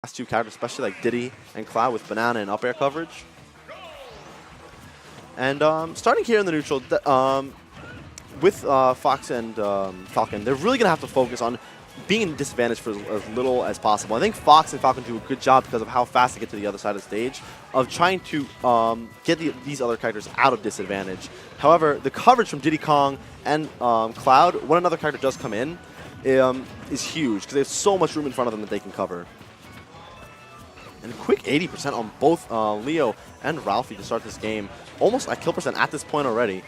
last two characters, especially like Diddy and Cloud with banana and up air coverage. And starting here in the neutral, with Fox and Falcon, they're really going to have to focus on being in disadvantage for as little as possible. I think Fox and Falcon do a good job because of how fast they get to the other side of the stage of trying to get these other characters out of disadvantage. However, the coverage from Diddy Kong and Cloud, when another character does come in, is huge because they have so much room in front of them that they can cover. And a quick 80% on both Leo and Ralphie to start this game. Almost at kill percent at this point already.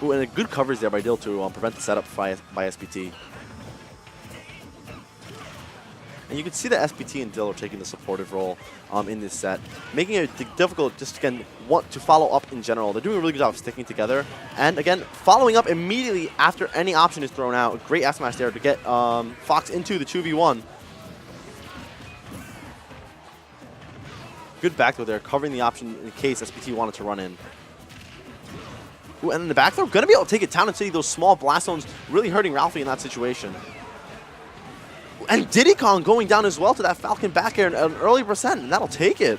Ooh, and a good coverage there by Dill to prevent the setup by SPT. And you can see that SPT and Dill are taking the supportive role in this set, making it difficult just, again, to follow up in general. They're doing a really good job of sticking together. And, again, following up immediately after any option is thrown out. A great S-Smash there to get Fox into the 2v1. Good back throw there, covering the option in case SPT wanted to run in. Ooh, and in the back throw, going to be able to take it down and see those small blast zones really hurting Ralphie in that situation. And Diddy Kong going down as well to that Falcon back air at an early percent, and that'll take it.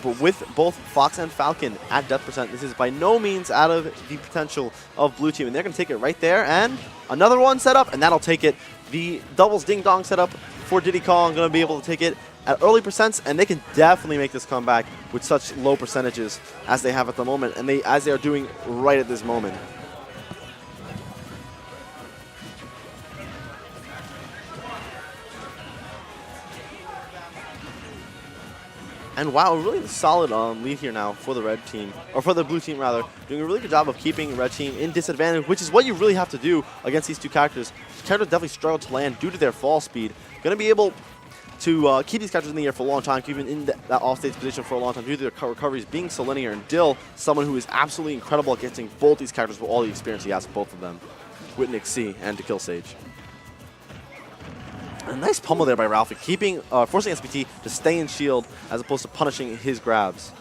But with both Fox and Falcon at death percent, this is by no means out of the potential of Blue Team. And they're going to take it right there. And another one set up, and that'll take it. The doubles ding-dong setup for Diddy Kong going to be able to take it at early percents, and they can definitely make this comeback with such low percentages as they have at the moment, and as they are doing right at this moment. And wow, really solid lead here now for the red team, or for the blue team rather, doing a really good job of keeping red team in disadvantage, which is what you really have to do against these two characters. These characters definitely struggle to land due to their fall speed. Going to be able to keep these characters in the air for a long time, keep them in that off-stage position for a long time due to their recoveries being so linear. And Dill, someone who is absolutely incredible at getting both these characters with all the experience he has, both of them, with Nick C and to kill stage. A nice pummel there by Ralphie, forcing SPT to stay in shield as opposed to punishing his grabs.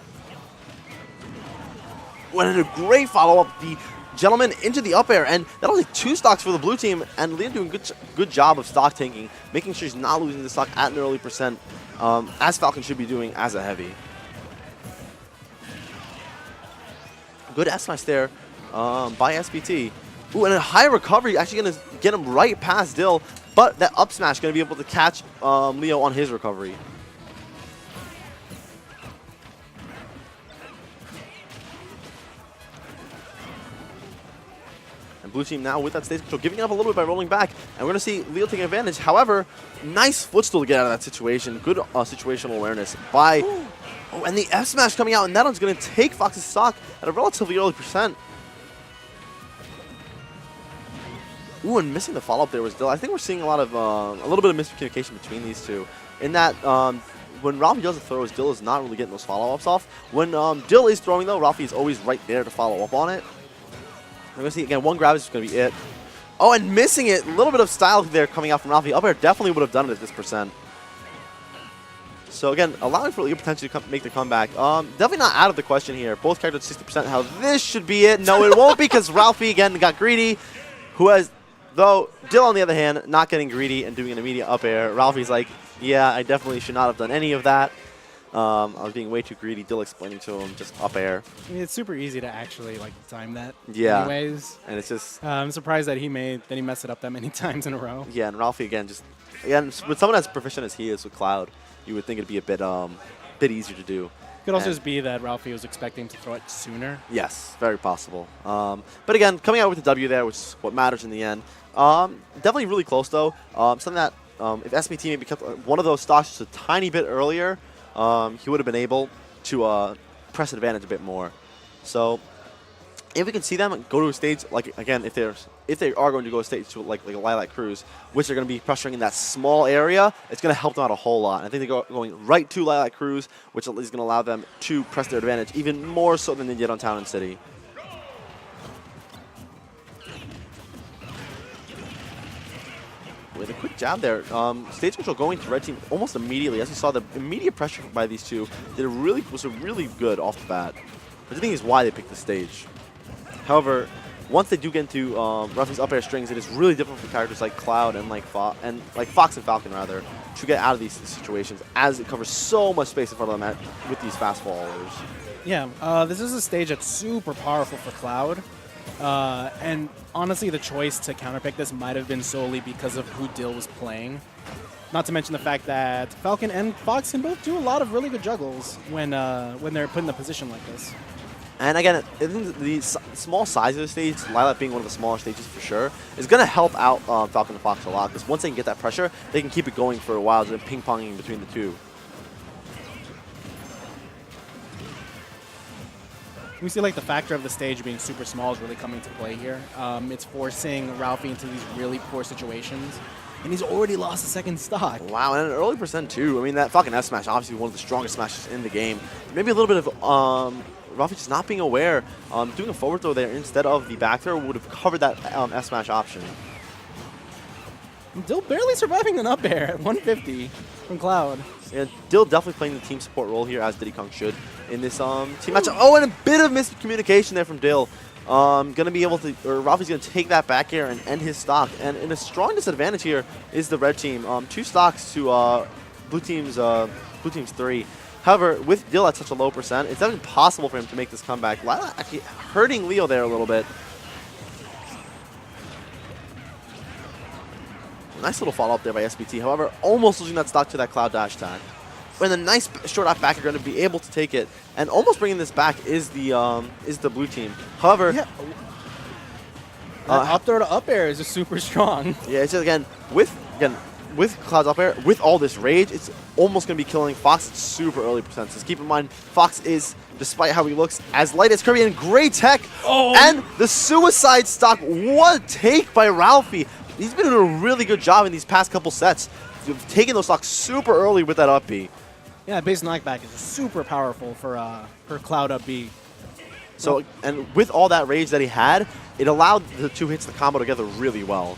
And a great follow-up, the gentleman into the up air, and that'll take 2 stocks for the blue team, and Liam doing good job of stock tanking, making sure he's not losing the stock at an early percent, as Falcon should be doing as a heavy. Good S-Smash there by SPT. Ooh, and a high recovery, actually going to get him right past Dill, but that up smash going to be able to catch Leo on his recovery. And blue team now with that stage control, giving it up a little bit by rolling back, and we're going to see Leo taking advantage. However, nice footstool to get out of that situation. Good situational awareness by... Oh, and the F smash coming out, and that one's going to take Fox's stock at a relatively early percent. Ooh, and missing the follow-up there was Dill. I think we're seeing a little bit of miscommunication between these two. In that, when Ralphie does the throws, Dill is not really getting those follow-ups off. When Dill is throwing, though, Ralphie is always right there to follow up on it. We're going to see, again, one grab is going to be it. Oh, and missing it. A little bit of style there coming out from Ralphie. Up air definitely would have done it at this percent. So, again, allowing for Leo potentially to make the comeback. Definitely not out of the question here. Both characters at 60%. How this should be it. No, it won't, because Ralphie, again, got greedy. Though, Dill, on the other hand, not getting greedy and doing an immediate up air. Ralphie's like, yeah, I definitely should not have done any of that. I was being way too greedy. Dill explaining to him, just up air. I mean, it's super easy to actually time that. Yeah. Anyways, and it's just. I'm surprised that he messed it up that many times in a row. Yeah, and Ralphie again, with someone as proficient as he is with Cloud, you would think it'd be a bit easier to do. Could also just be that Ralphie was expecting to throw it sooner. Yes, very possible. But again, coming out with the W there, which is what matters in the end. Definitely really close though. Something that if SPT maybe kept one of those stocks just a tiny bit earlier, he would have been able to press advantage a bit more. So if we can see them go to a stage, like again, if they are going to go to a stage to like a Lilac Cruise, which they're going to be pressuring in that small area, it's going to help them out a whole lot. And I think they're going right to Lilac Cruise, which is going to allow them to press their advantage even more so than they did on Town and City. With a quick jab there, stage control going to red team almost immediately. As you saw, the immediate pressure by these two was really good off the bat. which I think is why they picked the stage. However, once they do get into Ralphie's up air strings, it is really difficult for characters like Cloud and like Fox and Falcon rather to get out of these situations, as it covers so much space in front of them with these fast followers. Yeah, this is a stage that's super powerful for Cloud. And honestly, the choice to counterpick this might have been solely because of who Dill was playing. Not to mention the fact that Falcon and Fox can both do a lot of really good juggles when they're put in a position like this. And again, I think the small size of the stage, Lilat being one of the smaller stages for sure, is going to help out Falcon and Fox a lot, because once they can get that pressure, they can keep it going for a while, just ping-ponging between the two. We see like the factor of the stage being super small is really coming to play here. It's forcing Ralphie into these really poor situations, and he's already lost a second stock. Wow, and an early percent too. I mean, that fucking F smash, obviously one of the strongest smashes in the game. Maybe a little bit of Ralphie just not being aware, doing a forward throw there instead of the back throw would have covered that F smash option. Dill barely surviving an up air at 150 from Cloud. And Dill definitely playing the team support role here, as Diddy Kong should, in this team matchup. Oh, and a bit of miscommunication there from Dill. Gonna be able to, or Ralphie's gonna take that back air and end his stock. And in a strong disadvantage here is the red team. 2 stocks to blue team's 3. However, with Dill at such a low percent, it's definitely possible for him to make this comeback. Lila actually hurting Leo there a little bit. Nice little follow-up there by SPT. However, almost losing that stock to that Cloud dash attack. And a nice short off back are going to be able to take it. And almost bringing this back is the blue team. However, yeah. Up throw to up air is just super strong. Yeah, it's just, again, with Cloud's up air, with all this rage, it's almost going to be killing Fox at super early percentages. Keep in mind, Fox is, despite how he looks, as light as Kirby and great tech. Oh. And the suicide stock, what a take by Ralphie. He's been doing a really good job in these past couple sets, taking those stocks super early with that up B. Yeah, base knockback is super powerful for Cloud up B. So, and with all that rage that he had, it allowed the 2 hits to combo together really well.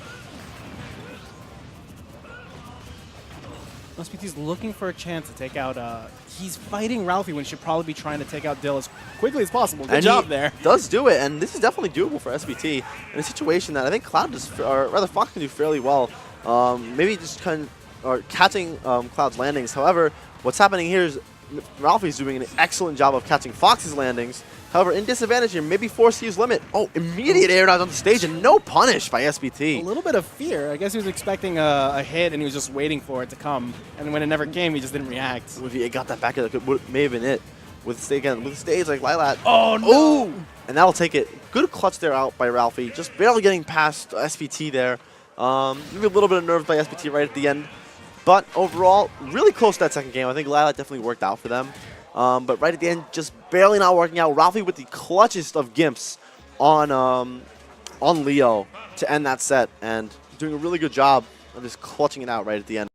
SPT's looking for a chance to take out, he's fighting Ralphie when he should probably be trying to take out Dill as quickly as possible. Good job there. Does do it, and this is definitely doable for SPT in a situation that I think Cloud does, or rather Fox can do fairly well. Maybe just catching Cloud's landings. However, what's happening here is Ralphie's doing an excellent job of catching Fox's landings. However, in disadvantage here, maybe forced to use limit. Oh, immediate air dodge on the stage and no punish by SPT. A little bit of fear. I guess he was expecting a hit and he was just waiting for it to come. And when it never came, he just didn't react. If he got that back, it may have been it. With a stage like Lilat. Oh, no! Ooh! And that'll take it. Good clutch there out by Ralphie. Just barely getting past SPT there. Maybe a little bit of nerves by SPT right at the end. But overall, really close to that second game. I think Lilat definitely worked out for them. But right at the end, just barely not working out. Ralphie with the clutchest of gimps on Leo to end that set, and doing a really good job of just clutching it out right at the end.